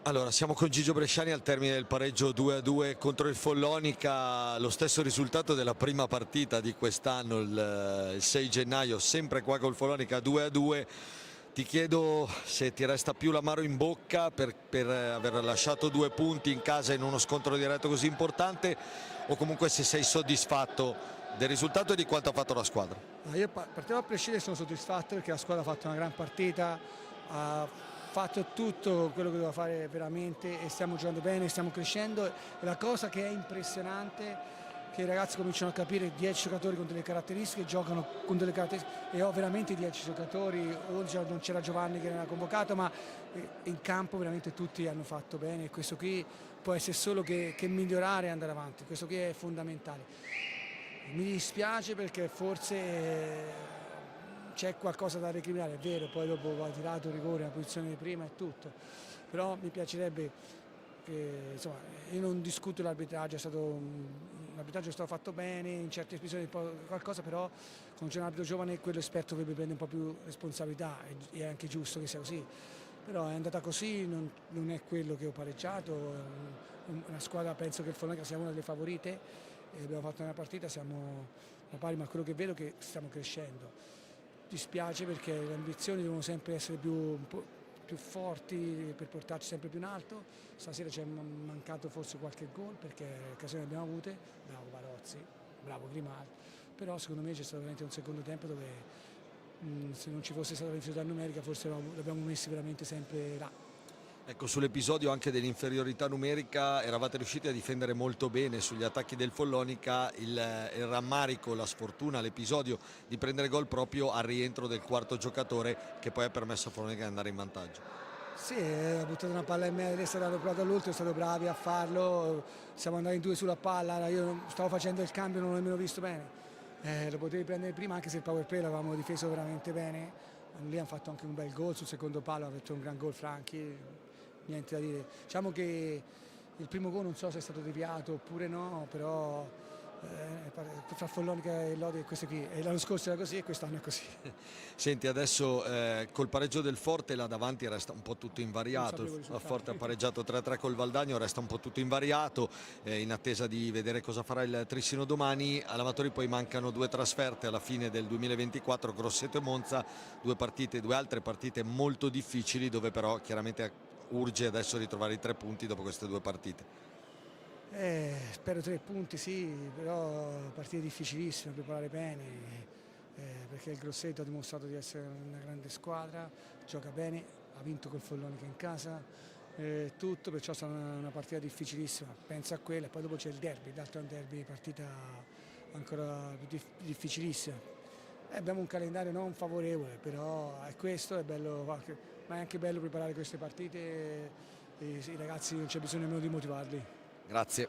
Allora, siamo con Gigio Bresciani al termine del pareggio 2-2 contro il Follonica, lo stesso risultato della prima partita di quest'anno, il 6 gennaio, sempre qua col Follonica 2-2. Ti chiedo se ti resta più l'amaro in bocca per aver lasciato 2 punti in casa in uno scontro diretto così importante, o comunque se sei soddisfatto del risultato e di quanto ha fatto la squadra. Io partiamo a prescindere, sono soddisfatto perché la squadra ha fatto una gran partita, ha fatto tutto quello che doveva fare veramente e stiamo giocando bene, stiamo crescendo e la cosa che è impressionante è che i ragazzi cominciano a capire 10 giocatori con delle caratteristiche, giocano con delle caratteristiche e ho veramente 10 giocatori, 11 non c'era Giovanni che era convocato, ma in campo veramente tutti hanno fatto bene e questo qui può essere solo che migliorare e andare avanti, questo qui è fondamentale. Mi dispiace perché forse c'è qualcosa da recriminare, è vero, poi dopo va tirato il rigore, la posizione di prima e tutto, però mi piacerebbe che, insomma, io non discuto l'arbitraggio, l'arbitraggio è stato fatto bene, in certi episodi qualcosa, però quando c'è un arbitro giovane quello esperto dovrebbe prendere un po' più responsabilità, è anche giusto che sia così. Però è andata così, non è quello che ho pareggiato, una squadra, penso che il Follonica sia una delle favorite, e abbiamo fatto una partita, siamo a pari, ma quello che vedo è che stiamo crescendo. Dispiace perché le ambizioni devono sempre essere più forti per portarci sempre più in alto, stasera ci è mancato forse qualche gol perché occasioni abbiamo avute, bravo Barozzi, bravo Grimaldi, però secondo me c'è stato veramente un secondo tempo dove se non ci fosse stata l'inferiorità numerica forse l'abbiamo messi veramente sempre là. Ecco, sull'episodio anche dell'inferiorità numerica eravate riusciti a difendere molto bene sugli attacchi del Follonica, il rammarico, la sfortuna, l'episodio di prendere gol proprio al rientro del quarto giocatore che poi ha permesso a Follonica di andare in vantaggio. Sì, ha buttato una palla in mezzo, è stato provato all'ultimo, sono stati bravi a farlo, siamo andati in due sulla palla, io stavo facendo il cambio, non l'ho nemmeno visto bene. Lo potevi prendere prima anche se il power play l'avevamo difeso veramente bene, lì hanno fatto anche un bel gol sul secondo palo, ha fatto un gran gol Franchi, niente da dire. Diciamo che il primo gol non so se è stato deviato oppure no, però fra Follonica e Lodi questo qui, l'anno scorso era così e quest'anno è così. Senti, adesso col pareggio del Forte là davanti resta un po' tutto invariato, il Forte ha pareggiato 3-3 col Valdagno, resta un po' tutto invariato, in attesa di vedere cosa farà il Trissino domani. All'Amatori poi mancano 2 trasferte alla fine del 2024, Grosseto e Monza, due altre partite molto difficili dove però chiaramente urge adesso ritrovare i 3 punti dopo queste 2 partite. Spero 3 punti sì, però partite difficilissime, preparare bene, perché il Grosseto ha dimostrato di essere una grande squadra, gioca bene, ha vinto col Follonica in casa, tutto, perciò sarà una partita difficilissima, penso a quella, e poi dopo c'è il derby, l'altro è un derby, partita ancora più difficilissima. Abbiamo un calendario non favorevole, però è questo, è bello, ma è anche bello preparare queste partite, i ragazzi non c'è bisogno nemmeno di motivarli. Grazie.